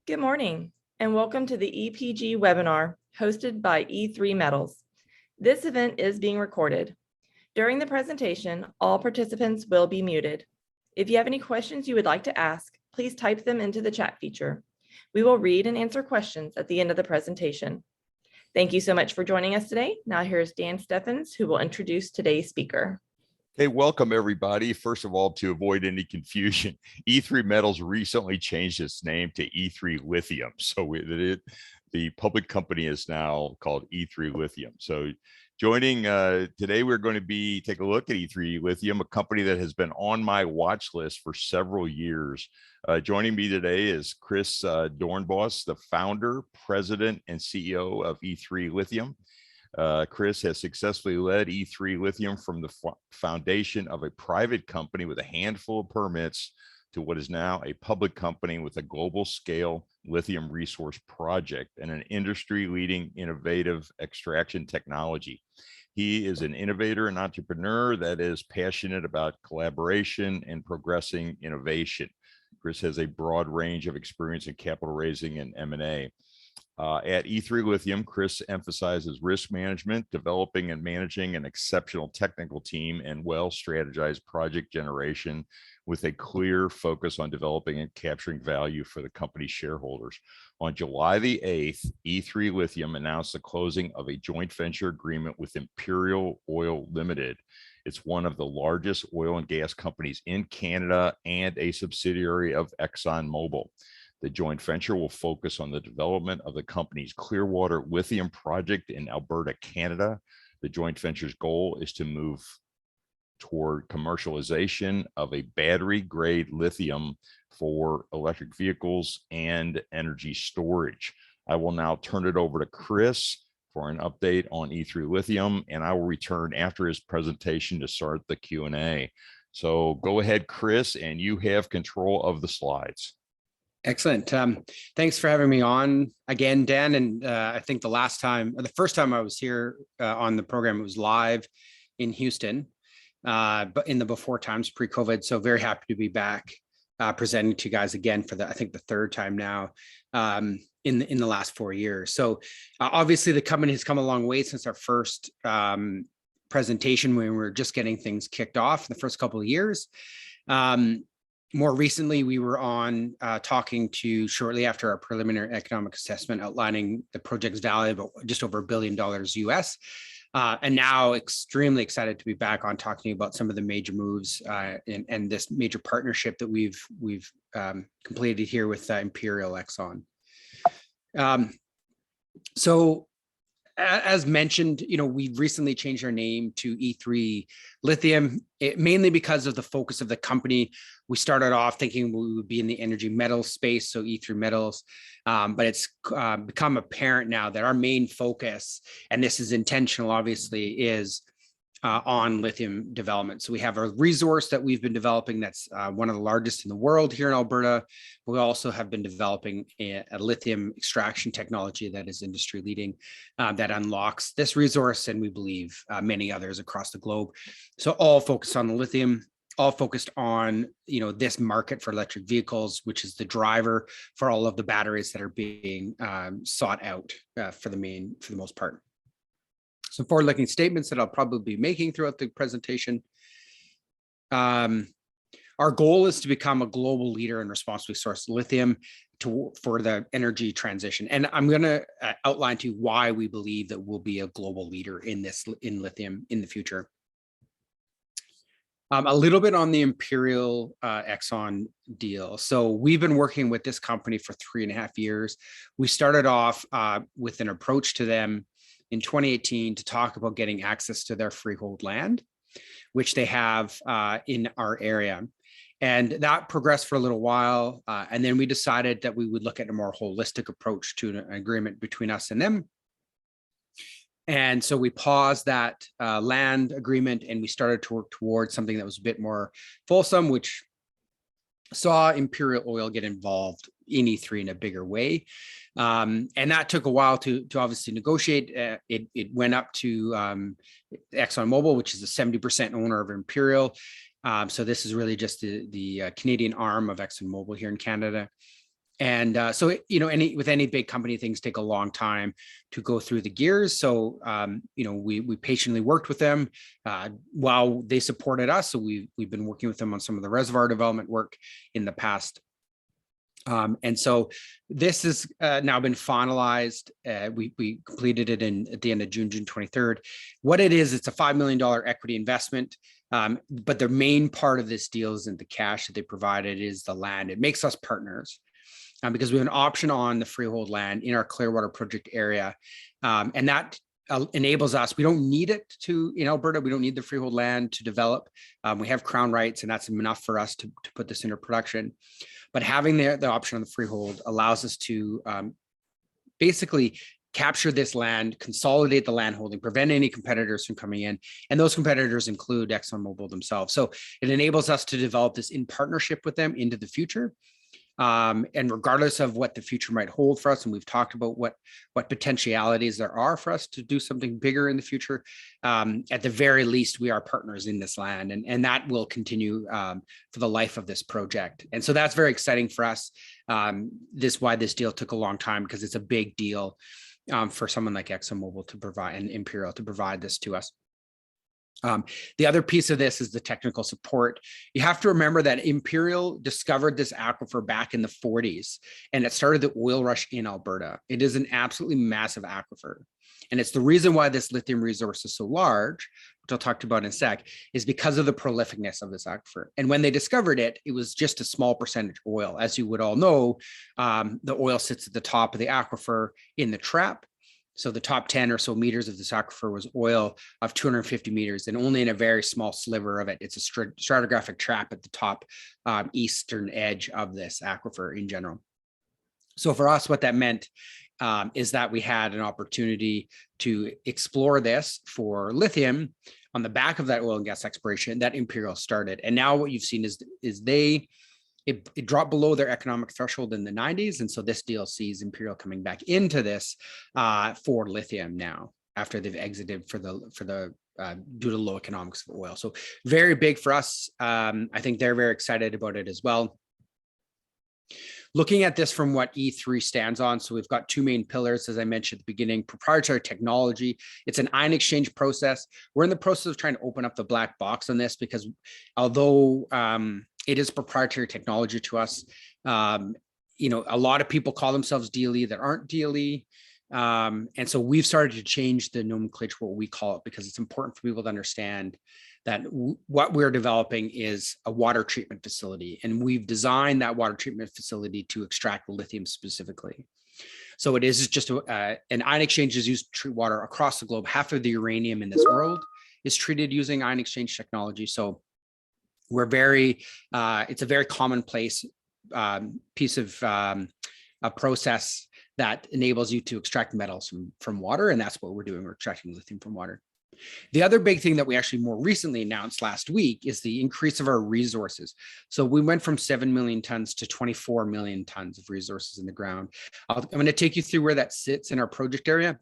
Good morning, and welcome to the EPG webinar hosted by E3 Metals. This event is being recorded. During the presentation, all participants will be muted. If you have any questions you would like to ask, please type them into the chat feature. We will read and answer questions at the end of the presentation. Thank you so much for joining us today. Now here's Dan Steffens, who will introduce today's speaker. Hey, welcome everybody. First of all, to avoid any confusion, E3 Metals recently changed its name to E3 Lithium. So the public company is now called E3 Lithium. So joining today, we're going to take a look at E3 Lithium, a company that has been on my watch list for several years. Joining me today is Chris Dornbos, the founder, president, and CEO of E3 Lithium. Chris has successfully led E3 Lithium from the foundation of a private company with a handful of permits to what is now a public company with a global scale lithium resource project and an industry-leading innovative extraction technology. He is an innovator and entrepreneur that is passionate about collaboration and progressing innovation. Chris has a broad range of experience in capital raising and M&A. At E3 Lithium, Chris emphasizes risk management, developing and managing an exceptional technical team, and well-strategized project generation with a clear focus on developing and capturing value for the company's shareholders. On July the 8th, E3 Lithium announced the closing of a joint venture agreement with Imperial Oil Limited. It's one of the largest oil and gas companies in Canada and a subsidiary of ExxonMobil. The joint venture will focus on the development of the company's Clearwater lithium project in Alberta, Canada. The joint venture's goal is to move toward commercialization of a battery-grade lithium for electric vehicles and energy storage. I will now turn it over to Chris for an update on E3 Lithium, and I will return after his presentation to start the Q&A. So go ahead, Chris, and you have control of the slides. Excellent. Thanks for having me on again, Dan. And I think the first time I was here on the program, it was live in Houston, but in the before times, pre-COVID. So very happy to be back presenting to you guys again for I think the third time now in the last 4 years. So obviously the company has come a long way since our first presentation when we were just getting things kicked off in the first couple of years. More recently, we were on talking to shortly after our preliminary economic assessment outlining the project's value of just over $1 billion US. And now extremely excited to be back on talking about some of the major moves and this major partnership that we've completed here with Imperial Exxon. So as mentioned, we've recently changed our name to E3 Lithium, mainly because of the focus of the company. We started off thinking we would be in the energy metals space, so E3 Metals, but it's become apparent now that our main focus, and this is intentional, obviously, is on lithium development. So we have a resource that we've been developing that's one of the largest in the world here in Alberta. We also have been developing a lithium extraction technology that is industry leading that unlocks this resource, and we believe many others across the globe. So all focused on the lithium, all focused on this market for electric vehicles, which is the driver for all of the batteries that are being sought out for the most part. Some forward-looking statements that I'll probably be making throughout the presentation. Our goal is to become a global leader in responsibly sourced lithium for the energy transition. And I'm going to outline to you why we believe that we'll be a global leader in lithium in the future. A little bit on the Imperial Exxon deal. So we've been working with this company for 3.5 years. We started off with an approach to them in 2018 to talk about getting access to their freehold land, which they have in our area. And that progressed for a little while. And then we decided that we would look at a more holistic approach to an agreement between us and them. And so we paused that land agreement and we started to work towards something that was a bit more fulsome, which saw Imperial Oil get involved in E3 in a bigger way. And that took a while to obviously negotiate. It went up to ExxonMobil, which is a 70% owner of Imperial. So this is really just the Canadian arm of ExxonMobil here in Canada. And so, with any big company, things take a long time to go through the gears. So, we patiently worked with them while they supported us. So we've been working with them on some of the reservoir development work in the past. And so this has now been finalized. We completed it at the end of June 23rd. What it is, it's a $5 million equity investment. But the main part of this deal isn't the cash that they provided, is the land. It makes us partners. Because we have an option on the freehold land in our Clearwater project area. And that enables us, we don't need it in Alberta, we don't need the freehold land to develop. We have crown rights, and that's enough for us to put this into production. But having the option on the freehold allows us to basically capture this land, consolidate the land holding, prevent any competitors from coming in. And those competitors include ExxonMobil themselves. So it enables us to develop this in partnership with them into the future. And regardless of what the future might hold for us, and we've talked about what potentialities there are for us to do something bigger in the future, at the very least, we are partners in this land, and that will continue for the life of this project. And so that's very exciting for us. Why this deal took a long time, because it's a big deal for someone like ExxonMobil to provide, and Imperial to provide this to us. The other piece of this is the technical support. You have to remember that Imperial discovered this aquifer back in the 40s, and it started the oil rush in Alberta. It is an absolutely massive aquifer. And it's the reason why this lithium resource is so large, which I'll talk about in a sec, is because of the prolificness of this aquifer. And when they discovered it, it was just a small percentage oil. As you would all know, the oil sits at the top of the aquifer in the trap. So the top 10 or so meters of this aquifer was oil of 250 meters, and only in a very small sliver of it. It's a stratigraphic trap at the top eastern edge of this aquifer in general. So for us, what that meant is that we had an opportunity to explore this for lithium on the back of that oil and gas exploration that Imperial started. And now what you've seen is it dropped below their economic threshold in the 90s. And so this deal sees Imperial coming back into this for lithium now, after they've exited due to low economics of oil. So very big for us. I think they're very excited about it as well. Looking at this from what E3 stands on, so we've got two main pillars, as I mentioned at the beginning: proprietary technology. It's an ion exchange process. We're in the process of trying to open up the black box on this, because although it is proprietary technology to us, a lot of people call themselves DLE that aren't DLE. And so we've started to change the nomenclature, what we call it, because it's important for people to understand that what we're developing is a water treatment facility, and we've designed that water treatment facility to extract lithium specifically. So it is just an ion exchange is used to treat water across the globe. Half of the uranium in this world is treated using ion exchange technology. So we're it's a very commonplace piece of a process that enables you to extract metals from water, and that's what we're doing. We're extracting lithium from water. The other big thing that we actually more recently announced last week is the increase of our resources. So we went from 7 million tons to 24 million tons of resources in the ground. I'm going to take you through where that sits in our project area,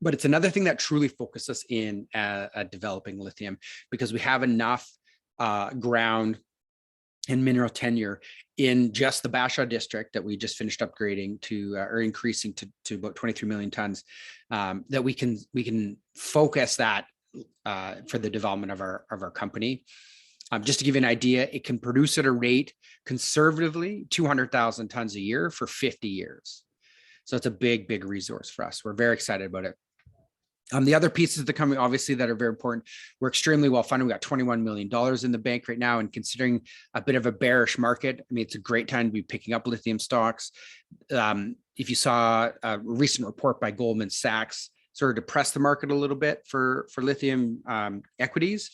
but it's another thing that truly focuses us in at developing lithium, because we have enough ground and mineral tenure in just the Bashaw district that we just finished upgrading to or increasing to about 23 million tons, that we can focus that for the development of our company. Just to give you an idea, it can produce at a rate conservatively 200,000 tons a year for 50 years. So it's a big resource for us. We're very excited about it. The other pieces of the company, obviously, that are very important, we're extremely well funded. We got $21 million in the bank right now, and considering a bit of a bearish market, I mean, it's a great time to be picking up lithium stocks. If you saw a recent report by Goldman Sachs, sort of depressed the market a little bit for lithium equities.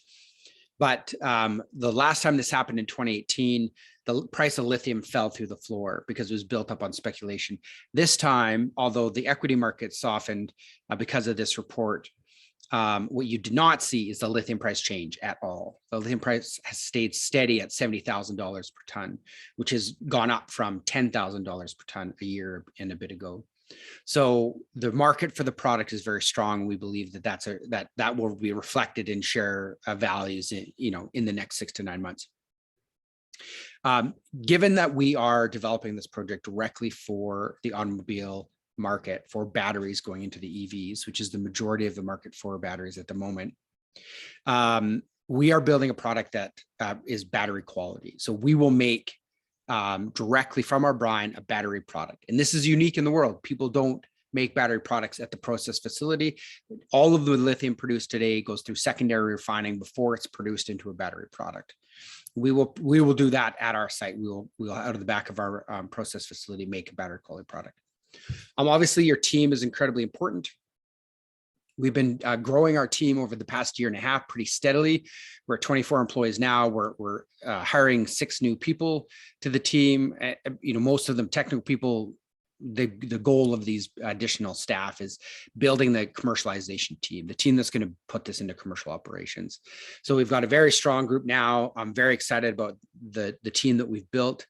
But the last time this happened in 2018, the price of lithium fell through the floor because it was built up on speculation. This time, although the equity market softened because of this report, what you did not see is the lithium price change at all. The lithium price has stayed steady at $70,000 per ton, which has gone up from $10,000 per ton a year and a bit ago. So the market for the product is very strong. We believe that that will be reflected in share values in the next 6 to 9 months. Given that we are developing this project directly for the automobile market for batteries going into the EVs, which is the majority of the market for batteries at the moment, we are building a product that is battery quality. So we will make directly from our brine a battery product. And this is unique in the world. People don't make battery products at the process facility. All of the lithium produced today goes through secondary refining before it's produced into a battery product. We will do that at our site. We'll out of the back of our process facility make a battery quality product. Obviously, your team is incredibly important. We've been growing our team over the past year and a half pretty steadily. We're at 24 employees now. We're hiring 6 new people to the team. Most of them technical people. The goal of these additional staff is building the commercialization team, the team that's going to put this into commercial operations. So we've got a very strong group now. I'm very excited about the team that we've built.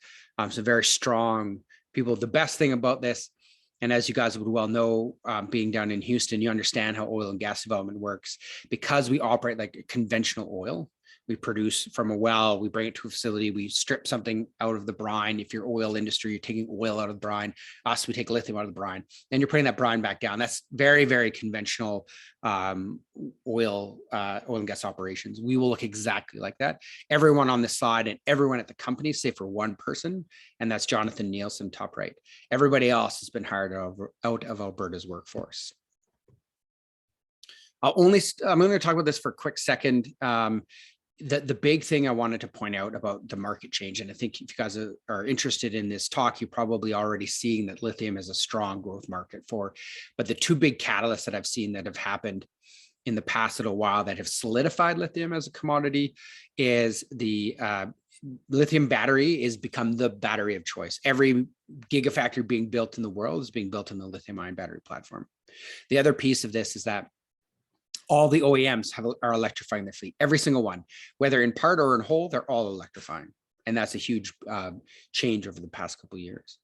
Some very strong people. The best thing about this, and as you guys would well know, being down in Houston, you understand how oil and gas development works. Because we operate like a conventional oil, we produce from a well, we bring it to a facility, we strip something out of the brine. If you're oil industry, you're taking oil out of the brine. Us, we take lithium out of the brine, and you're putting that brine back down. That's very, very conventional oil and gas operations. We will look exactly like that. Everyone on this slide and everyone at the company, save for one person, and that's Jonathan Nielsen, top right. Everybody else has been hired out of Alberta's workforce. I'm going to talk about this for a quick second. The big thing I wanted to point out about the market change, and I think if you guys are interested in this talk, you're probably already seeing that lithium is a strong growth market but the 2 big catalysts that I've seen that have happened in the past little while that have solidified lithium as a commodity is the lithium battery is become the battery of choice. Every gigafactory being built in the world is being built on the lithium ion battery platform. The other piece of this is that all the OEMs are electrifying their fleet, every single one, whether in part or in whole, they're all electrifying. And that's a huge change over the past couple of years.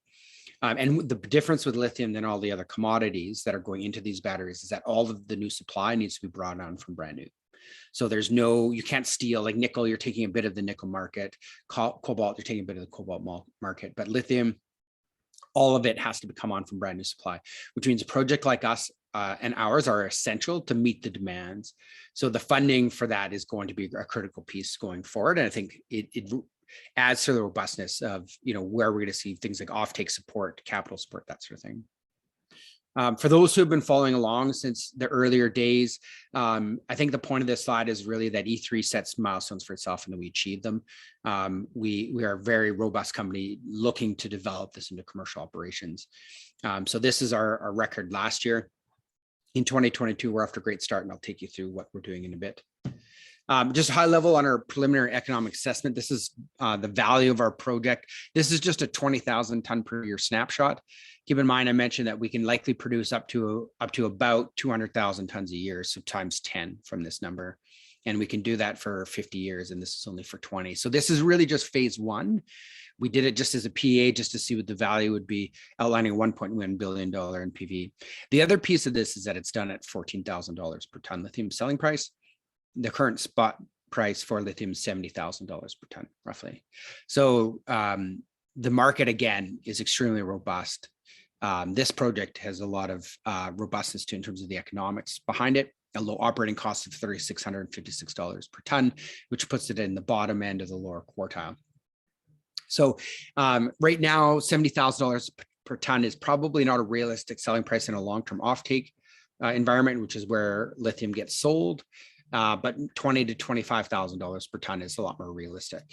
And the difference with lithium than all the other commodities that are going into these batteries is that all of the new supply needs to be brought on from brand new. So you can't steal, like nickel, you're taking a bit of the nickel market, cobalt, you're taking a bit of the cobalt market, but lithium, all of it has to come on from brand new supply, which means a project like us and ours are essential to meet the demands. So the funding for that is going to be a critical piece going forward. And I think it adds to the robustness of, where we're going to see things like offtake support, capital support, that sort of thing. For those who have been following along since the earlier days, I think the point of this slide is really that E3 sets milestones for itself and that we achieve them. We are a very robust company looking to develop this into commercial operations. So this is our record last year. In 2022, we're off to a great start, and I'll take you through what we're doing in a bit. Just high level on our preliminary economic assessment. This is the value of our project. This is just a 20,000 ton per year snapshot. Keep in mind, I mentioned that we can likely produce up to about 200,000 tons a year, so times 10 from this number. And we can do that for 50 years, and this is only for 20. So this is really just phase 1. We did it just as a PA, just to see what the value would be, outlining $1.1 billion NPV. The other piece of this is that it's done at $14,000 per ton lithium selling price. The current spot price for lithium is $70,000 per ton, roughly. So the market, again, is extremely robust. This project has a lot of robustness in terms of the economics behind it. A low operating cost of $3,656 per ton, which puts it in the bottom end of the lower quartile. So right now, $70,000 per ton is probably not a realistic selling price in a long-term offtake environment, which is where lithium gets sold. But $20,000 to $25,000 per ton is a lot more realistic.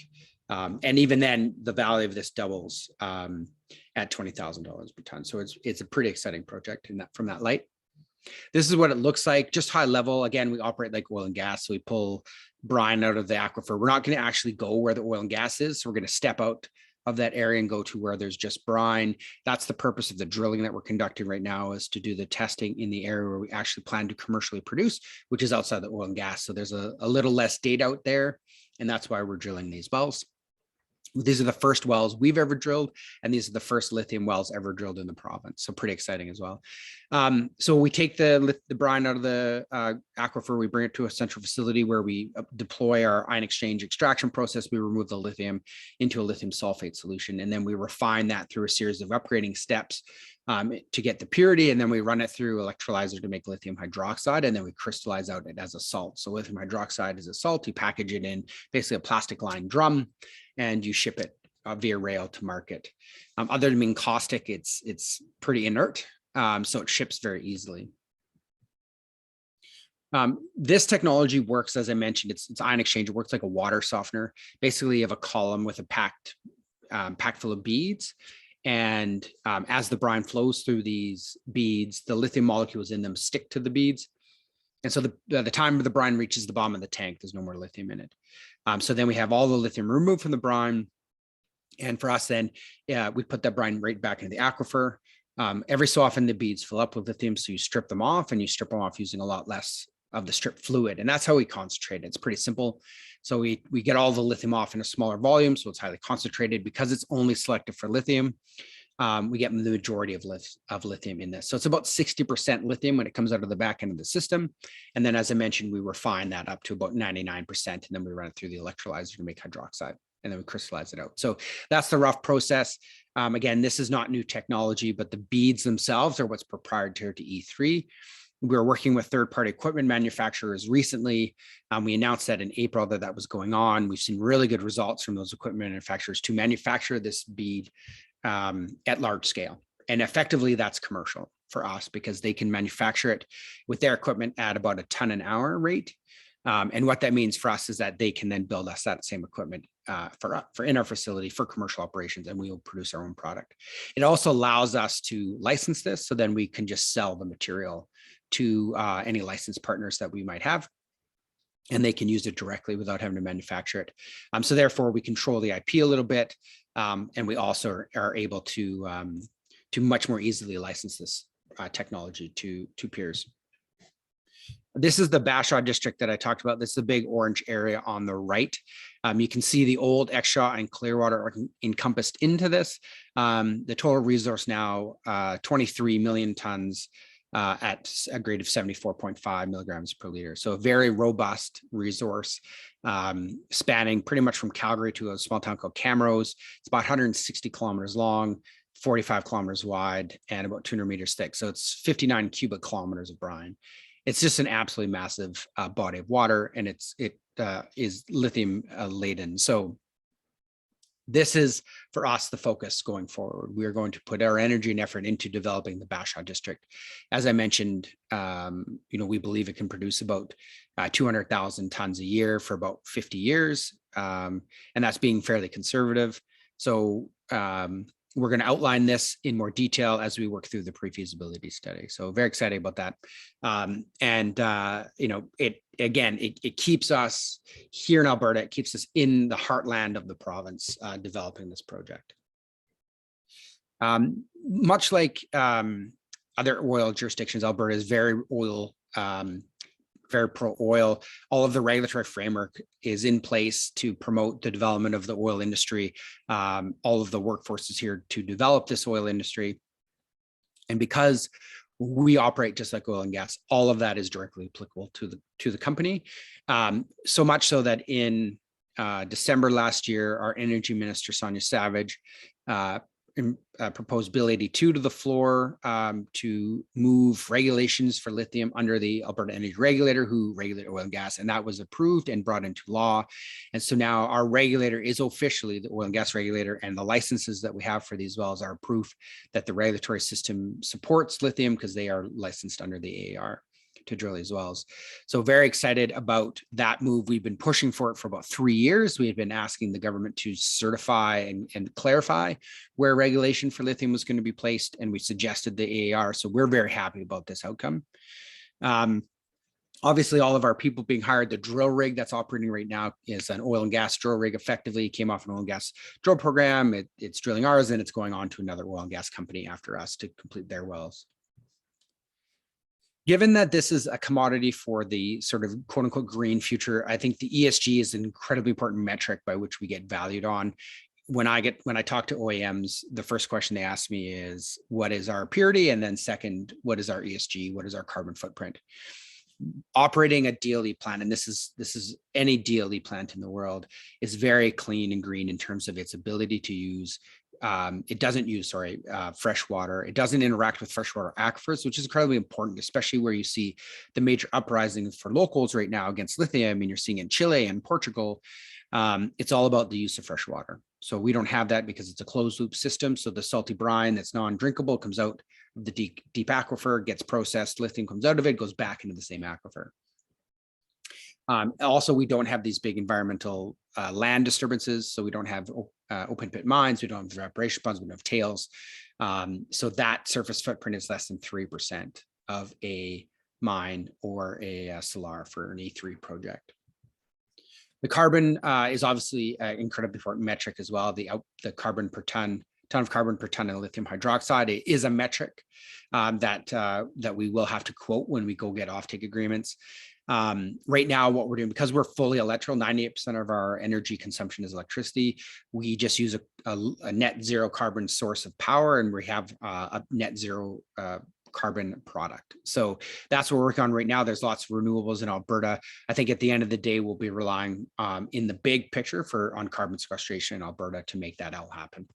And even then, the value of this doubles at $20,000 per ton. So it's a pretty exciting project from that light. This is what it looks like, just high level. Again, we operate like oil and gas. So we pull brine out of the aquifer. We're not going to actually go where the oil and gas is. So we're going to step out of that area and go to where there's just brine. That's the purpose of the drilling that we're conducting right now, is to do the testing in the area where we actually plan to commercially produce, which is outside the oil and gas. So there's a little less data out there, and that's why we're drilling these wells. These are the first wells we've ever drilled, and these are the first lithium wells ever drilled in the province. So pretty exciting as well. So we take the brine out of the aquifer, we bring it to a central facility where we deploy our ion exchange extraction process. We remove the lithium into a lithium sulfate solution, and then we refine that through a series of upgrading steps to get the purity, and then we run it through electrolyzer to make lithium hydroxide, and then we crystallize out it as a salt. So lithium hydroxide is a salt. You package it in basically a plastic lined drum, and you ship it via rail to market. Other than being caustic, it's pretty inert, so it ships very easily. This technology works, as I mentioned, it's ion exchange. It works like a water softener. Basically, you have a column with a packed full of beads. And as the brine flows through these beads, the lithium molecules in them stick to the beads. And so the time the brine reaches the bottom of the tank, there's no more lithium in it. So then we have all the lithium removed from the brine. And for us then, we put that brine right back into the aquifer. Every so often the beads fill up with lithium, so you strip them off, and you strip them off using a lot less of the strip fluid. And that's how we concentrate it. It's pretty simple. So we get all the lithium off in a smaller volume, so it's highly concentrated. Because it's only selective for lithium, we get the majority of lithium in this. So it's about 60% lithium when it comes out of the back end of the system. And then, as I mentioned, we refine that up to about 99%, and then we run it through the electrolyzer to make hydroxide, and then we crystallize it out. So that's the rough process. Again, this is not new technology, but the beads themselves are what's proprietary to E3. We're working with third-party equipment manufacturers recently. We announced that in April that was going on. We've seen really good results from those equipment manufacturers to manufacture this bead at large scale. And effectively, that's commercial for us because they can manufacture it with their equipment at about a ton an hour rate. And what that means for us is that they can then build us that same equipment for in our facility for commercial operations, and we will produce our own product. It also allows us to license this, so then we can just sell the material to any licensed partners that we might have, and they can use it directly without having to manufacture it. So therefore, we control the IP a little bit, and we also are able to much more easily license this technology to peers. This is the Bashaw district that I talked about. This is the big orange area on the right. You can see the old Exshaw and Clearwater are encompassed into this. The total resource now, 23 million tons at a grade of 74.5 milligrams per liter. So a very robust resource spanning pretty much from Calgary to a small town called Camrose. It's about 160 kilometers long, 45 kilometers wide, and about 200 meters thick. So it's 59 cubic kilometers of brine. It's just an absolutely massive body of water, and it is lithium laden. So this is, for us, the focus going forward. We are going to put our energy and effort into developing the Bashaw district. As I mentioned, we believe it can produce about 200,000 tons a year for about 50 years, and that's being fairly conservative. So we're going to outline this in more detail as we work through the pre-feasibility study. So very excited about that. It keeps us here in Alberta. It keeps us in the heartland of the province developing this project. Much like other oil jurisdictions, Alberta is very oil very pro-oil. All of the regulatory framework is in place to promote the development of the oil industry. All of the workforce is here to develop this oil industry. And because we operate just like oil and gas, all of that is directly applicable to the company. So much so that in December last year, our energy minister, Sonia Savage, proposed Bill 82 to the floor to move regulations for lithium under the Alberta Energy Regulator, who regulate oil and gas, and that was approved and brought into law. And so now our regulator is officially the oil and gas regulator, and the licenses that we have for these wells are proof that the regulatory system supports lithium because they are licensed under the AAR to drill these wells. So very excited about that move. We've been pushing for it for about 3 years. We had been asking the government to certify and clarify where regulation for lithium was going to be placed, and we suggested the AAR. So we're very happy about this outcome. Obviously, all of our people being hired, the drill rig that's operating right now is an oil and gas drill rig. Effectively came off an oil and gas drill program. It's drilling ours, and it's going on to another oil and gas company after us to complete their wells. Given that this is a commodity for the sort of quote unquote green future, I think the ESG is an incredibly important metric by which we get valued on. when I talk to OEMs, the first question they ask me is, what is our purity? And then second, what is our ESG? What is our carbon footprint? Operating a DLE plant, and this is any DLE plant in the world, is very clean and green in terms of its ability to use. It doesn't use, fresh water. It doesn't interact with freshwater aquifers, which is incredibly important, especially where you see the major uprising for locals right now against lithium, and you're seeing in Chile and Portugal. It's all about the use of fresh water. So we don't have that because it's a closed loop system. So the salty brine that's non-drinkable comes out of the deep aquifer, gets processed, lithium comes out of it, goes back into the same aquifer. Also, we don't have these big environmental land disturbances. So we don't have open pit mines, we don't have evaporation ponds, we don't have tails. So that surface footprint is less than 3% of a mine or a salar for an E3 project. The carbon is obviously an incredibly important metric as well. The carbon per ton of carbon per ton of lithium hydroxide is a metric that we will have to quote when we go get offtake agreements. Right now, what we're doing, because we're fully electrical, 98% of our energy consumption is electricity. We just use a net zero carbon source of power, and we have a net zero carbon product. So that's what we're working on right now. There's lots of renewables in Alberta. I think at the end of the day, we'll be relying in the big picture on carbon sequestration in Alberta to make that all happen.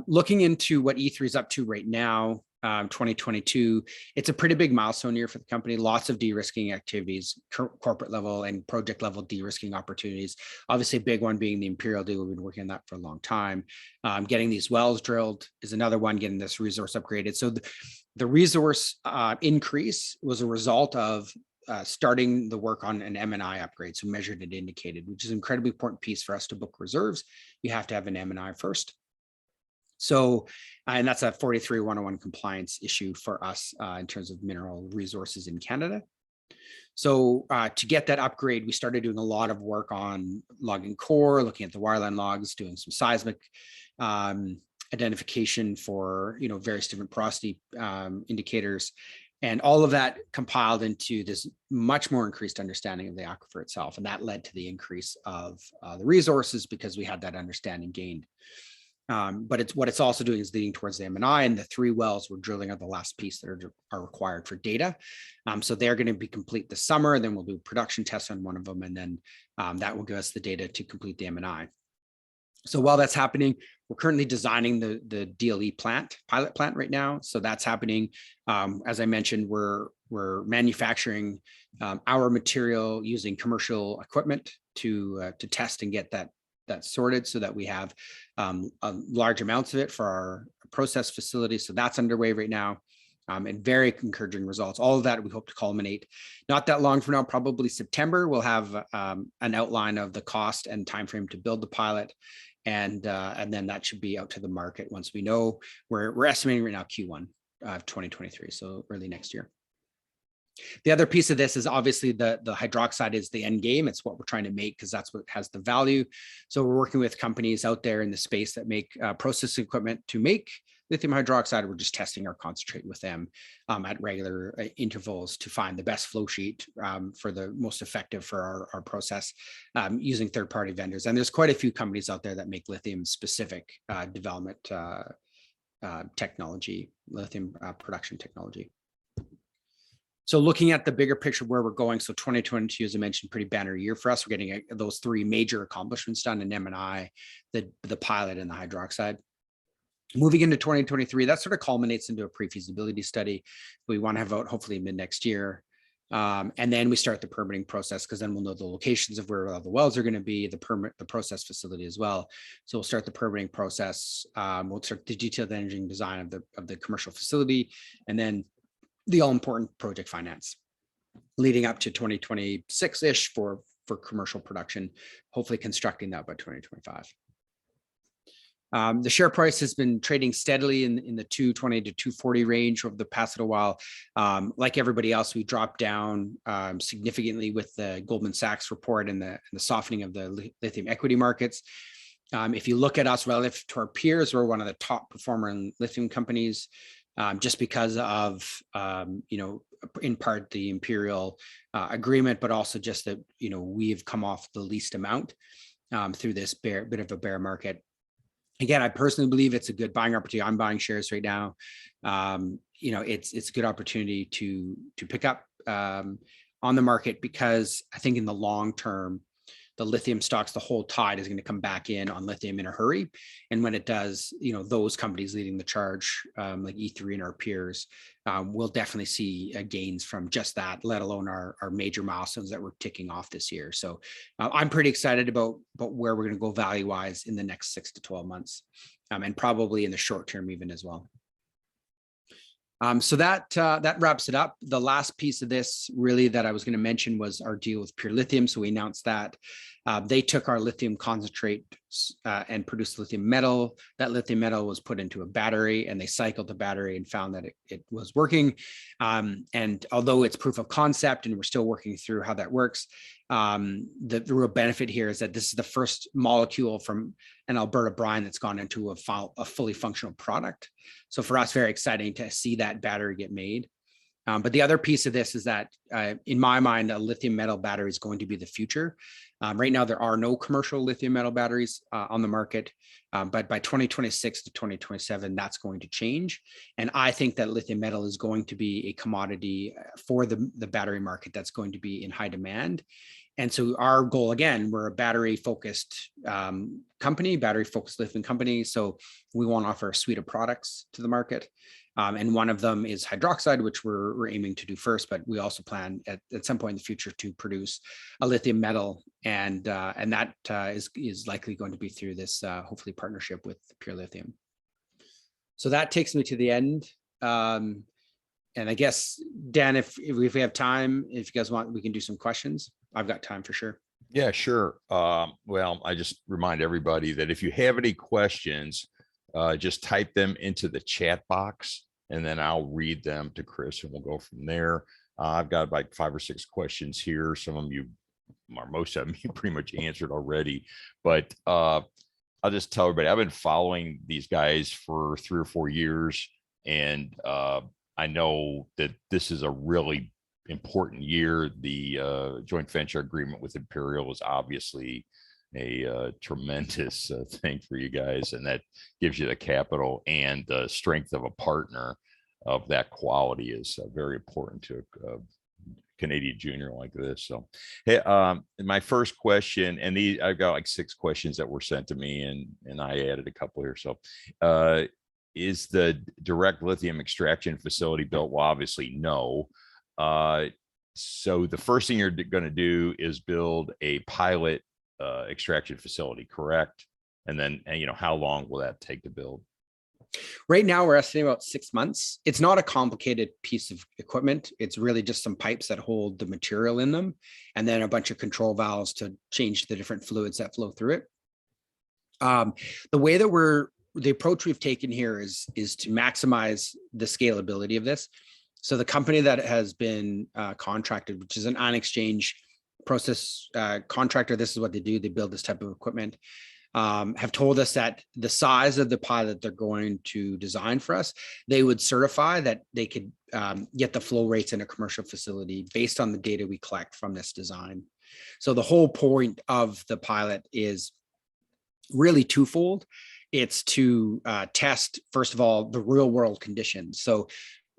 Looking into what E3 is up to right now, 2022, it's a pretty big milestone year for the company. Lots of de-risking activities, corporate level and project level de-risking opportunities. Obviously, a big one being the Imperial deal. We've been working on that for a long time. Getting these wells drilled is another one, getting this resource upgraded. So the resource increase was a result of starting the work on an M&I upgrade, so measured and indicated, which is an incredibly important piece for us to book reserves. You have to have an M&I first. So, and that's a 43-101 compliance issue for us in terms of mineral resources in Canada. So to get that upgrade, we started doing a lot of work on logging core, looking at the wireline logs, doing some seismic identification for various different porosity indicators. And all of that compiled into this much more increased understanding of the aquifer itself. And that led to the increase of the resources because we had that understanding gained. But what it's also doing is leading towards the M&I, and the 3 wells we're drilling are the last piece that are required for data. So they're going to be complete this summer, and then we'll do production tests on one of them, and then that will give us the data to complete the M&I. So while that's happening, we're currently designing the DLE pilot plant right now. So that's happening. As I mentioned, we're manufacturing our material using commercial equipment to test and get that sorted so that we have large amounts of it for our process facility. So that's underway right now, and very encouraging results. All of that we hope to culminate not that long from now, probably September. We'll have an outline of the cost and timeframe to build the pilot, and then that should be out to the market once we know. We're estimating right now Q1 of 2023, so early next year. The other piece of this is obviously the hydroxide is the end game. It's what we're trying to make because that's what has the value. So we're working with companies out there in the space that make processing equipment to make lithium hydroxide. We're just testing our concentrate with them at regular intervals to find the best flow sheet for the most effective for our process using third-party vendors. And there's quite a few companies out there that make lithium specific development technology, lithium production technology. So looking at the bigger picture where we're going, so 2022, as I mentioned, pretty banner year for us. We're getting those 3 major accomplishments done in M&I, the pilot, and the hydroxide. Moving into 2023, that sort of culminates into a pre-feasibility study. We want to have out hopefully mid next year. And then we start the permitting process because then we'll know the locations of where all the wells are going to be, the process facility as well. So we'll start the permitting process. We'll start the detailed engineering design of the commercial facility, and then the all-important project finance leading up to 2026-ish for commercial production, hopefully constructing that by 2025. The share price has been trading steadily in the 220 to 240 range over the past little while. Like everybody else, we dropped down significantly with the Goldman Sachs report and the softening of the lithium equity markets. If you look at us relative to our peers, we're one of the top performing lithium companies. Just because of, in part the Imperial agreement, but also just that, we've come off the least amount. through this bit of a bear market. Again, I personally believe it's a good buying opportunity. I'm buying shares right now. It's a good opportunity to pick up on the market, because I think in the long term, the lithium stocks, the whole tide is going to come back in on lithium in a hurry. And when it does, those companies leading the charge, like E3 and our peers, we'll definitely see gains from just that, let alone our major milestones that we're ticking off this year. So I'm pretty excited about where we're going to go value-wise in the next 6 to 12 months, and probably in the short term even as well. So that wraps it up. The last piece of this really that I was going to mention was our deal with Pure Lithium. So we announced that they took our lithium concentrate and produced lithium metal. That lithium metal was put into a battery, and they cycled the battery and found that it was working. And although it's proof of concept and we're still working through how that works, the real benefit here is that this is the first molecule from an Alberta brine that's gone into a fully functional product. So for us, very exciting to see that battery get made. But the other piece of this is that, in my mind, a lithium metal battery is going to be the future. Right now, there are no commercial lithium metal batteries on the market, but by 2026 to 2027, that's going to change. And I think that lithium metal is going to be a commodity for the battery market that's going to be in high demand. And so our goal, again, we're a battery-focused company, battery-focused lithium company. So we want to offer a suite of products to the market. And one of them is hydroxide, which we're aiming to do first, but we also plan at some point in the future to produce a lithium metal, and that is likely going to be through this hopefully partnership with Pure Lithium. So that takes me to the end. And I guess, Dan, if we have time, if you guys want, we can do some questions. I've got time for sure. Yeah, sure. Well, I just remind everybody that if you have any questions, just type them into the chat box, and then I'll read them to Chris, and we'll go from there. I've got like 5 or 6 questions here. Some of you, or most of them, you pretty much answered already. But I'll just tell everybody, I've been following these guys for 3 or 4 years, and I know that this is a really important year. The joint venture agreement with Imperial is obviously a tremendous thing for you guys, and that gives you the capital, and the strength of a partner of that quality is very important to a Canadian junior like this. So, hey, my first question, and I've got like 6 questions that were sent to me, and I added a couple here. So, is the direct lithium extraction facility built? Well, obviously no. So the first thing you're going to do is build a pilot extraction facility, correct? And then, how long will that take to build? Right now, we're estimating about 6 months. It's not a complicated piece of equipment. It's really just some pipes that hold the material in them, and then a bunch of control valves to change the different fluids that flow through it. The approach we've taken here is to maximize the scalability of this. So the company that has been contracted, which is an on-exchange process contractor, this is what they do. They build this type of equipment, have told us that the size of the pilot they're going to design for us, they would certify that they could get the flow rates in a commercial facility based on the data we collect from this design. So the whole point of the pilot is really twofold. It's to test, first of all, the real world conditions. So,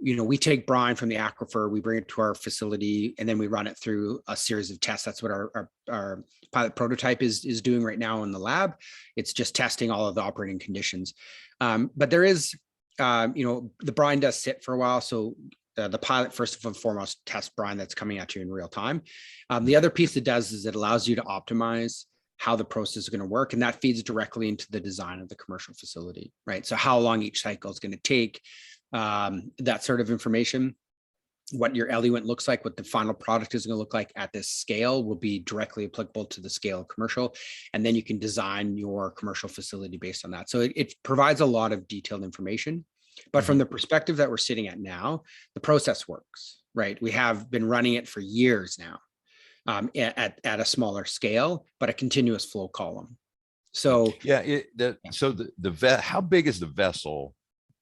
we take brine from the aquifer, we bring it to our facility, and then we run it through a series of tests. That's what our pilot prototype is doing right now in the lab. It's just testing all of the operating conditions. But there is, the brine does sit for a while. So the pilot, first and foremost, tests brine that's coming at you in real time. The other piece it does is it allows you to optimize how the process is going to work. And that feeds directly into the design of the commercial facility, right? So how long each cycle is going to take, that sort of information, what your eluent looks like, what the final product is going to look like at this scale will be directly applicable to the scale of commercial. And then you can design your commercial facility based on that. So it provides a lot of detailed information. But from the perspective that we're sitting at now, the process works, right? We have been running it for years now. At a smaller scale, but a continuous flow column. So how big is the vessel?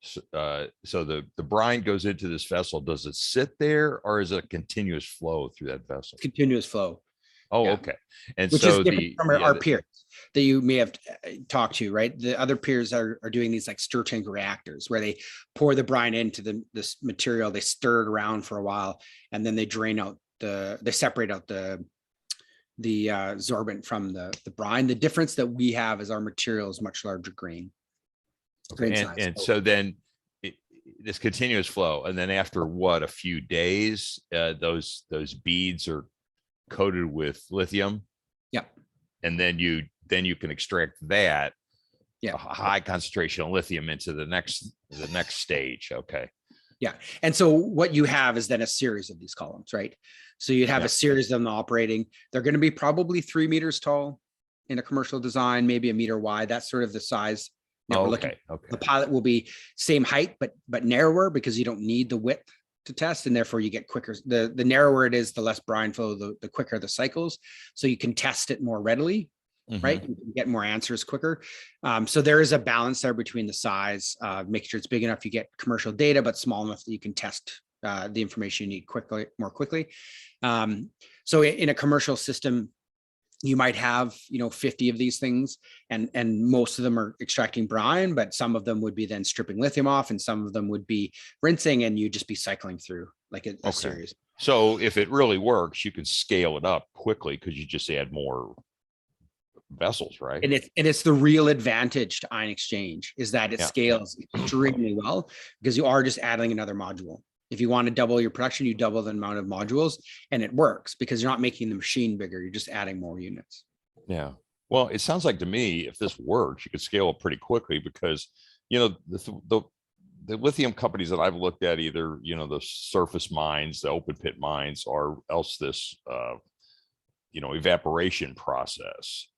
So the brine goes into this vessel. Does it sit there, or is it a continuous flow through that vessel? Continuous flow. Oh, Yeah. okay. And Which is so different from yeah, our peers that you may have talked to, right? The other peers are doing these like stir tank reactors where they pour the brine into this material, they stir it around for a while, and then they separate out the sorbent from the brine. The difference that we have is our material is much larger grain okay. size. And so then this continuous flow, and then after what, a few days, those beads are coated with lithium. Yep. And then you can extract that, Yeah. a high concentration of lithium, into the next stage. Okay. Yeah. And so what you have is then a series of these columns, right? So you'd have Yeah. a series of them operating. They're going to be probably 3 meters tall in a commercial design, maybe a meter wide. That's sort of the size that we're looking. Okay. The pilot will be same height, but narrower, because you don't need the width to test, and therefore you get quicker. The narrower it is, the less brine flow, the quicker the cycles. So you can test it more readily. Right, you can get more answers quicker. So there is a balance there between the size, make sure it's big enough you get commercial data, but small enough that you can test the information you need more quickly. So in a commercial system, you might have 50 of these things, and most of them are extracting brine, but some of them would be then stripping lithium off, and some of them would be rinsing, and you just be cycling through like a series. So if it really works, you can scale it up quickly because you just add more vessels, right? And it's the real advantage to ion exchange is that it scales extremely well, because you are just adding another module. If you want to double your production, you double the amount of modules, and it works because you're not making the machine bigger, you're just adding more units. Yeah. Well, it sounds like to me, if this works, you could scale up pretty quickly, because the lithium companies that I've looked at, either the surface mines, the open pit mines, or else this evaporation process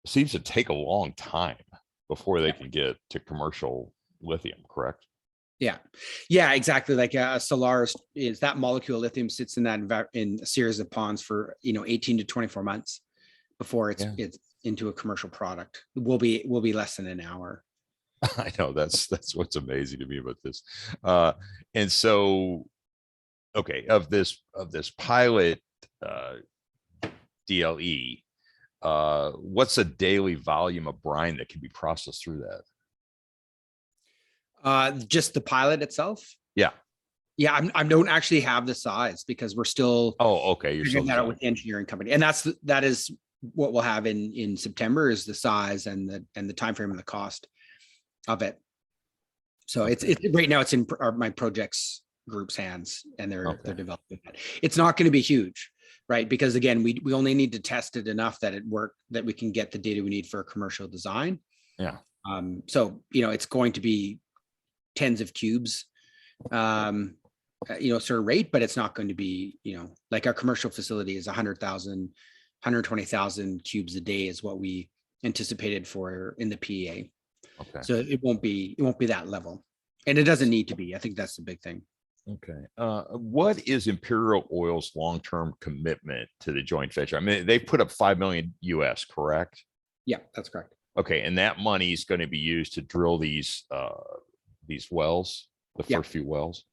seems to take a long time before they can get to commercial lithium, correct? Yeah, exactly. Like Solaris, is that molecule lithium sits in that in a series of ponds for 18 to 24 months before it's into a commercial product. It will be less than an hour. I know, that's what's amazing to me about this. And so, okay, of this pilot DLE, what's a daily volume of brine that can be processed through that? Just the pilot itself? Yeah. I don't actually have the size, because we're still okay, you're figuring that out with the engineering company, and that is what we'll have in September, is the size and the time frame and the cost of it. So it's right now it's in my projects group's hands, and they're developing it. It's not going to be huge, right? Because again, we only need to test it enough that it work, that we can get the data we need for a commercial design. Yeah. So it's going to be tens of cubes, sort of rate, but it's not going to be, like our commercial facility is 100,000, 120,000 cubes a day is what we anticipated for in the PEA. Okay. So it won't be that level, and it doesn't need to be. I think that's the big thing. Okay. What is Imperial Oil's long-term commitment to the joint venture? I mean, they put up $5 million US, correct? Yeah, that's correct. Okay, and that money is going to be used to drill these wells, the first few wells.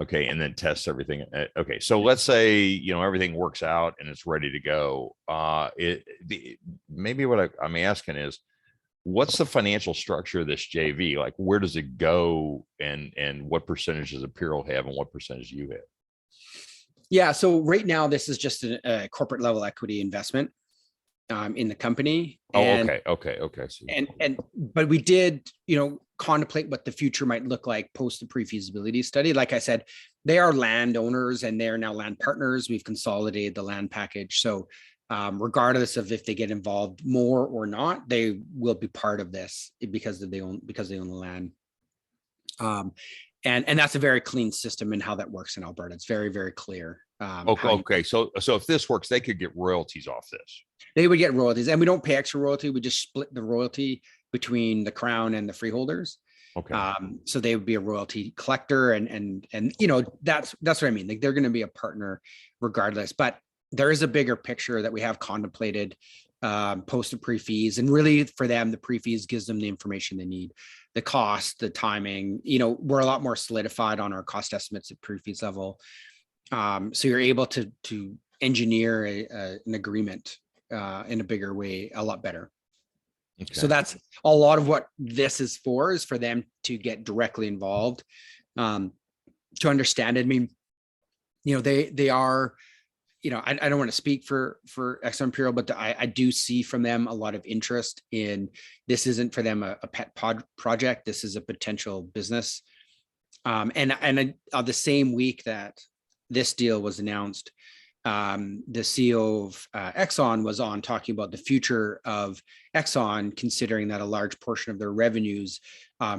Okay, and then test everything. Okay, so let's say everything works out and it's ready to go. Maybe what I'm asking is, what's the financial structure of this JV? Like, where does it go, and what percentage does Imperial have, and what percentage do you have? Yeah, so right now this is just a corporate level equity investment in the company. Okay. So, but we did, contemplate what the future might look like post the pre-feasibility study. Like I said, they are landowners and they are now land partners. We've consolidated the land package. So regardless of if they get involved more or not, they will be part of this because they own the land. And that's a very clean system in how that works in Alberta. It's very, very clear. Okay. So if this works, they could get royalties off this. They would get royalties, and we don't pay extra royalty. We just split the royalty between the Crown and the freeholders. Okay. So they would be a royalty collector, and that's what I mean. Like, they're going to be a partner regardless. But there is a bigger picture that we have contemplated post the pre-fees, and really for them, the pre-fees gives them the information they need, the cost, the timing. We're a lot more solidified on our cost estimates at pre-fees level. So you're able to engineer an agreement in a bigger way, a lot better. Okay. So that's a lot of what this is for them to get directly involved, to understand it. I mean, they are, I don't want to speak for Exxon Imperial, but I do see from them a lot of interest in this. Isn't for them a pet project. This is a potential business. And the same week that this deal was announced, the CEO of Exxon was on talking about the future of Exxon, considering that a large portion of their revenues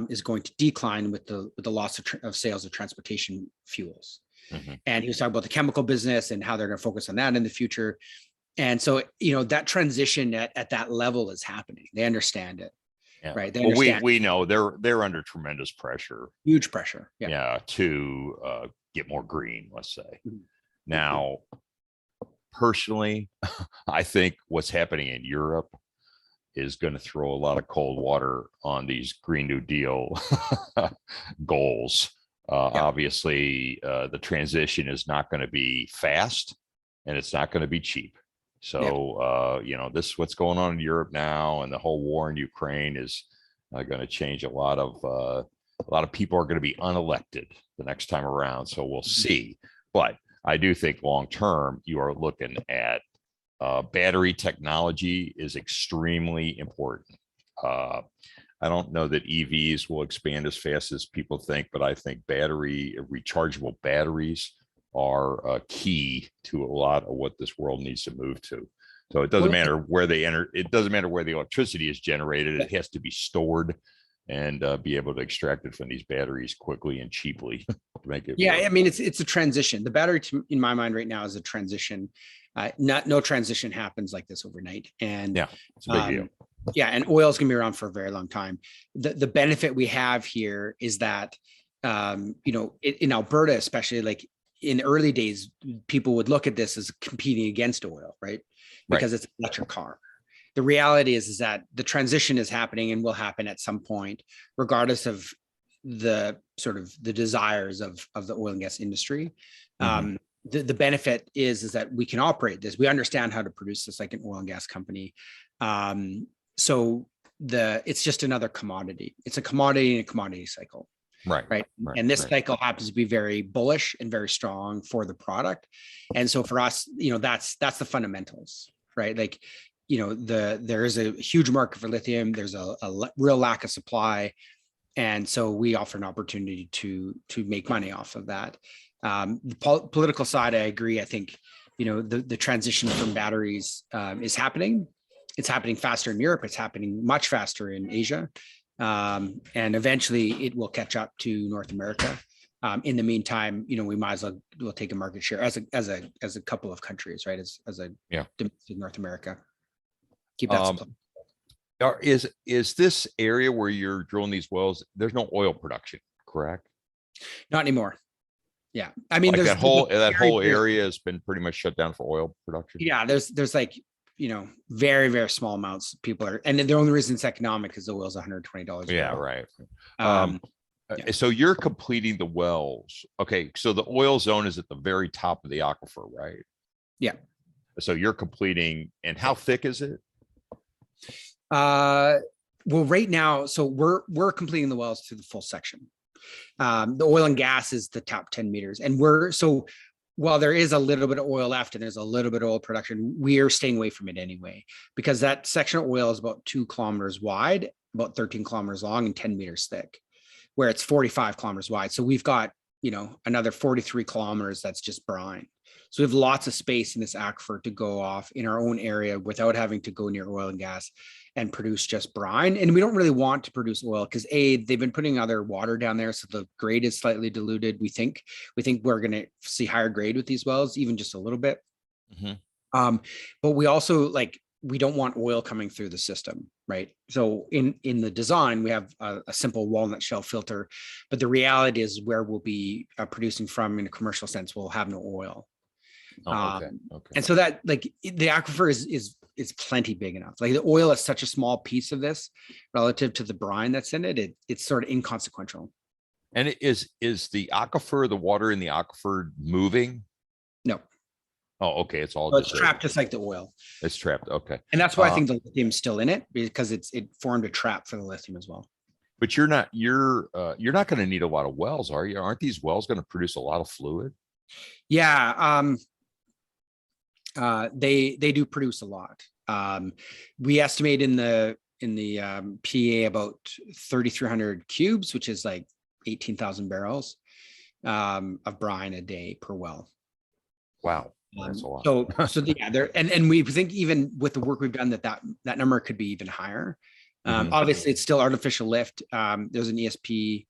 is going to decline with the loss of sales of transportation fuels. Mm-hmm. And he was talking about the chemical business and how they're going to focus on that in the future. And so, that transition at that level is happening. They understand it. Yeah. Right. Well, we know they're under tremendous pressure. Huge pressure. Yeah. To get more green, let's say. Mm-hmm. Now, personally, I think what's happening in Europe is going to throw a lot of cold water on these Green New Deal goals. Obviously, the transition is not going to be fast, and it's not going to be cheap. So, this what's going on in Europe now, and the whole war in Ukraine is going to change a lot of people are going to be unelected the next time around. So we'll see. But I do think long term, you are looking at battery technology is extremely important. I don't know that EVs will expand as fast as people think, but I think rechargeable batteries are key to a lot of what this world needs to move to. So it doesn't matter where they enter. It doesn't matter where the electricity is generated. It has to be stored and be able to extract it from these batteries quickly and cheaply to make it work. I mean, it's a transition. The battery, in my mind right now, is a transition. No transition happens like this overnight. And it's a big deal. Yeah, and oil is going to be around for a very long time. The benefit we have here is that, in Alberta, especially, like in the early days, people would look at this as competing against oil, right? Because it's an electric car. The reality is that the transition is happening and will happen at some point, regardless of the sort of the desires of the oil and gas industry. Mm-hmm. The benefit is that we can operate this. We understand how to produce this like an oil and gas company. So it's just another commodity. It's a commodity in a commodity cycle. Right. And this cycle happens to be very bullish and very strong for the product. And so for us, that's the fundamentals, right? Like, there is a huge market for lithium. There's a real lack of supply. And so we offer an opportunity to make money off of that. The political side, I agree. I think, the transition from batteries is happening. It's happening faster in Europe. It's happening much faster in Asia. And eventually it will catch up to North America. In the meantime, we might as well we'll take a market share as a couple of countries, right? As a domestic North America. Keep that supply. Is this area where you're drilling these wells? There's no oil production, correct? Not anymore. Yeah, I mean, like that whole area has been pretty much shut down for oil production. Yeah, there's like very, very small amounts people are, and the only reason it's economic is the oil's $120. Yeah, right. So you're completing the wells. Okay, so the oil zone is at the very top of the aquifer, right? Yeah. So you're completing, and how thick is it? Well, right now, so we're completing the wells to the full section. The oil and gas is the top 10 meters, and while there is a little bit of oil left and there's a little bit of oil production, we are staying away from it anyway, because that section of oil is about 2 kilometers wide, about 13 kilometers long, and 10 meters thick, where it's 45 kilometers wide. So we've got, another 43 kilometers that's just brine. So we have lots of space in this aquifer to go off in our own area without having to go near oil and gas and produce just brine. And we don't really want to produce oil because they've been putting other water down there. So the grade is slightly diluted. We think we're going to see higher grade with these wells, even just a little bit. Mm-hmm. But we also we don't want oil coming through the system, right? So in the design, we have a simple walnut shell filter, but the reality is where we'll be producing from in a commercial sense, we'll have no oil. Okay. And so that the aquifer is plenty big enough. Like the oil is such a small piece of this relative to the brine that's in it. It's sort of inconsequential. And is the water in the aquifer moving? No. Oh, okay. It's all So it's just trapped just like the oil. it's trapped. Okay. And that's why I think the lithium's still in it, because it formed a trap for the lithium as well. But you're not going to need a lot of wells, are you? Aren't these wells going to produce a lot of fluid? Yeah. They do produce a lot. We estimate in the PEA about 3,300 cubes, which is like 18,000 barrels of brine a day per well. Wow, that's a lot. So yeah, there and we think even with the work we've done that number could be even higher. Obviously, it's still artificial lift. There's an ESP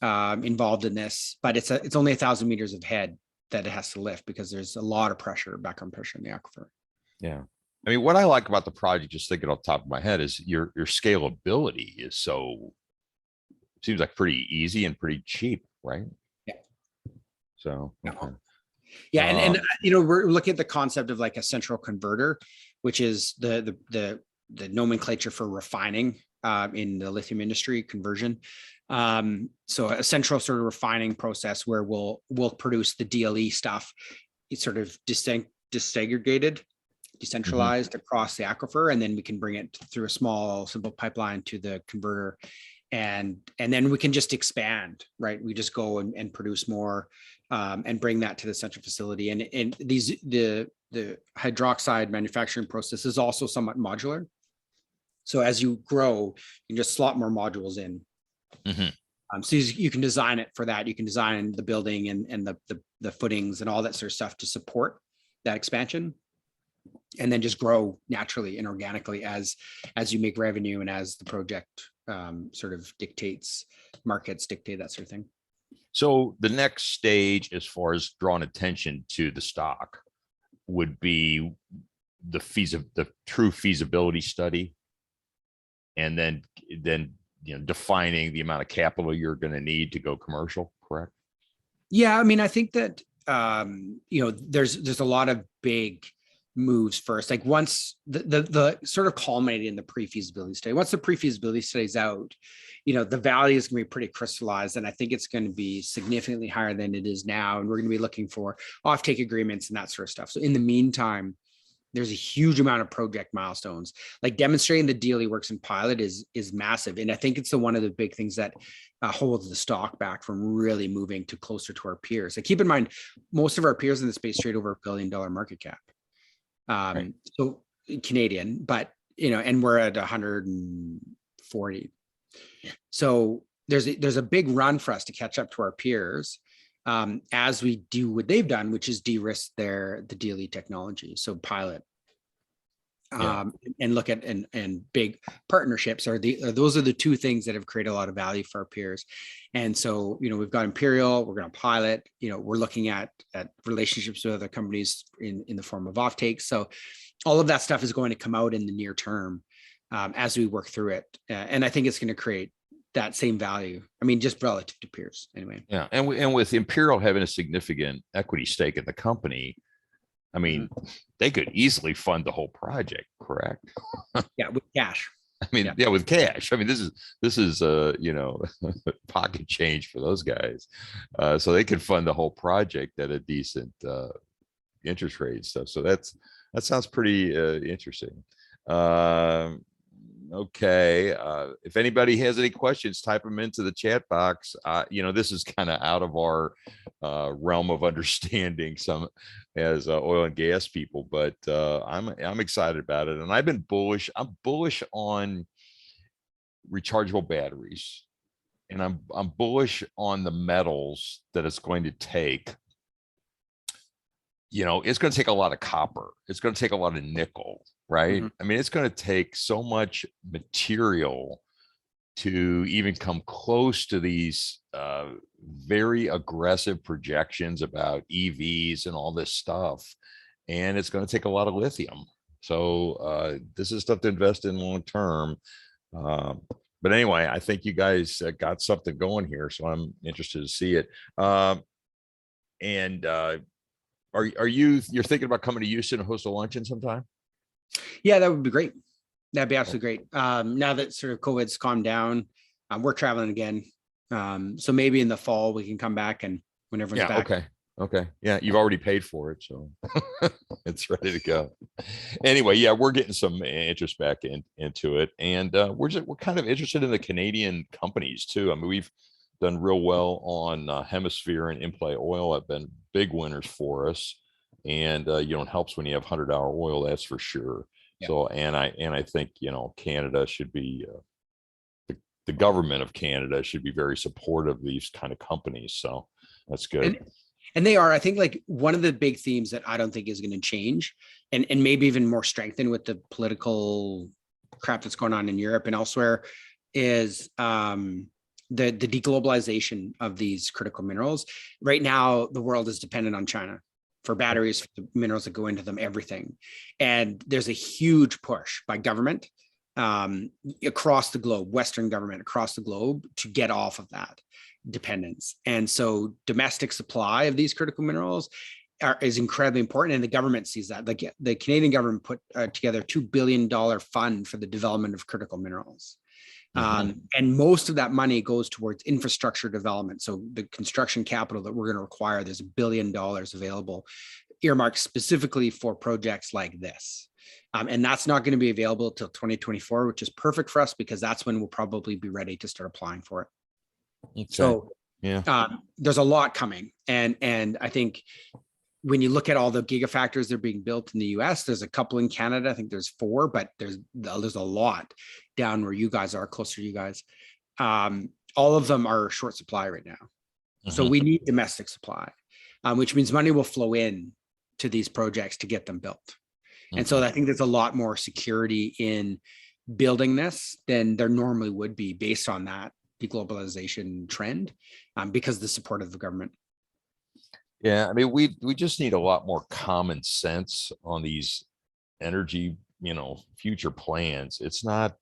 involved in this, but it's only 1,000 meters of head that it has to lift because there's a lot of pressure, background pressure in the aquifer. Yeah. I mean, what I like about the project, just thinking off the top of my head, is your scalability is seems like pretty easy and pretty cheap, right? Yeah. So, okay. Yeah, and we're looking at the concept of like a central converter, which is the nomenclature for refining in the lithium industry, conversion. So a central sort of refining process where we'll produce the DLE stuff. It's sort of disaggregated, decentralized across the aquifer, and then we can bring it through a small, simple pipeline to the converter, and then we can just expand, right? We just go and produce more, and bring that to the central facility. And the hydroxide manufacturing process is also somewhat modular. So as you grow, you can just slot more modules in. So you can design it for that. You can design the building and the footings and all that sort of stuff to support that expansion, and then just grow naturally and organically as you make revenue and as the project sort of dictates, markets dictate, that sort of thing. So the next stage, as far as drawing attention to the stock, would be the true feasibility study, and then defining the amount of capital you're going to need to go commercial. Correct? Yeah, I mean, I think that there's a lot of big moves first. Like once the sort of culminating in the pre-feasibility study, once the pre-feasibility study is out, the value is going to be pretty crystallized, and I think it's going to be significantly higher than it is now. And we're going to be looking for offtake agreements and that sort of stuff. So in the meantime, there's a huge amount of project milestones. Like demonstrating the DLE works in pilot is massive, and I think it's one of the big things that holds the stock back from really moving to closer to our peers. And keep in mind, most of our peers in the space trade over $1 billion market cap. Right. So Canadian, but and we're at 140. So there's a big run for us to catch up to our peers, as we do what they've done, which is de-risk the DLE technology. So pilot, and look at and big partnerships those are the two things that have created a lot of value for our peers. And so we've got Imperial, we're going to pilot, we're looking at relationships with other companies in the form of offtakes. So all of that stuff is going to come out in the near term, as we work through it, and I think it's going to create that same value. I mean, just relative to peers anyway. Yeah. And with Imperial having a significant equity stake in the company, I mean, they could easily fund the whole project, correct? Yeah, with cash. I mean, yeah, with cash. I mean, this is pocket change for those guys. So they could fund the whole project at a decent interest rate stuff. So that sounds pretty interesting. Okay. If anybody has any questions, type them into the chat box. This is kind of out of our realm of understanding, some as oil and gas people, but I'm excited about it, and I've been bullish. I'm bullish on rechargeable batteries, and I'm bullish on the metals that it's going to take. It's going to take a lot of copper. It's going to take a lot of nickel, right? I mean, it's going to take so much material to even come close to these very aggressive projections about EVs and all this stuff. And it's going to take a lot of lithium. So this is stuff to invest in long term. But anyway, I think you guys got something going here, so I'm interested to see it. You're thinking about coming to Houston and host a luncheon sometime? Yeah, that would be great. That'd be absolutely great. Now that sort of COVID's calmed down, we're traveling again. So maybe in the fall we can come back, and when everyone's back. Okay. Yeah, you've already paid for it, so it's ready to go. Anyway, yeah, we're getting some interest back into it, and we're kind of interested in the Canadian companies too. I mean, we've done real well on Hemisphere and In-Play Oil have been big winners for us, and it helps when you have $100 oil, that's for sure. Yeah. So, and I think Canada should be the government of Canada should be very supportive of these kind of companies. So that's good. And they are, I think, like one of the big themes that I don't think is going to change, and maybe even more strengthened with the political crap that's going on in Europe and elsewhere, is the deglobalization of these critical minerals. Right now, the world is dependent on China for batteries, for the minerals that go into them, everything. And there's a huge push by government across the globe, Western government across the globe, to get off of that dependence. And so domestic supply of these critical minerals is incredibly important. And the government sees that. Like the Canadian government put together $2 billion fund for the development of critical minerals. And most of that money goes towards infrastructure development. So the construction capital that we're going to require, there's $1 billion available, earmarked specifically for projects like this. And that's not going to be available till 2024, which is perfect for us because that's when we'll probably be ready to start applying for it. Okay. So yeah, there's a lot coming. And I think when you look at all the gigafactories that are being built in the US, there's a couple in Canada. I think there's 4, but there's a lot down where you guys are, closer to you guys. All of them are short supply right now. So we need domestic supply, which means money will flow in to these projects to get them built. And so I think there's a lot more security in building this than there normally would be based on that deglobalization trend, because of the support of the government. Yeah, I mean, we just need a lot more common sense on these energy, future plans. It's not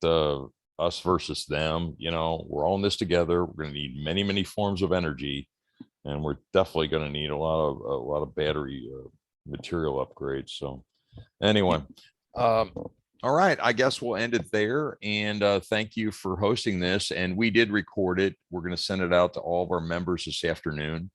us versus them. We're all in this together. We're going to need many, many forms of energy, and we're definitely going to need a lot of battery material upgrades. So, anyway, all right, I guess we'll end it there. And thank you for hosting this. And we did record it. We're going to send it out to all of our members this afternoon.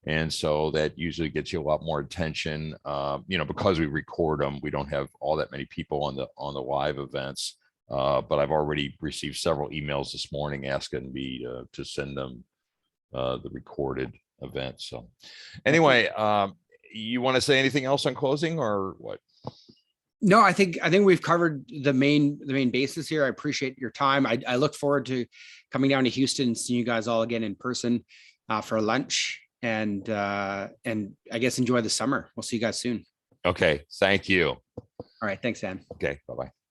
And so that usually gets you a lot more attention. Because we record them, we don't have all that many people on the live events. But I've already received several emails this morning asking me to send them the recorded event. So anyway, you want to say anything else on closing or what? No, I think we've covered the main basis here. I appreciate your time. I look forward to coming down to Houston and seeing you guys all again in person for lunch. And I guess enjoy the summer. We'll see you guys soon. Okay. Thank you. All right. Thanks, Sam. Okay. Bye-bye.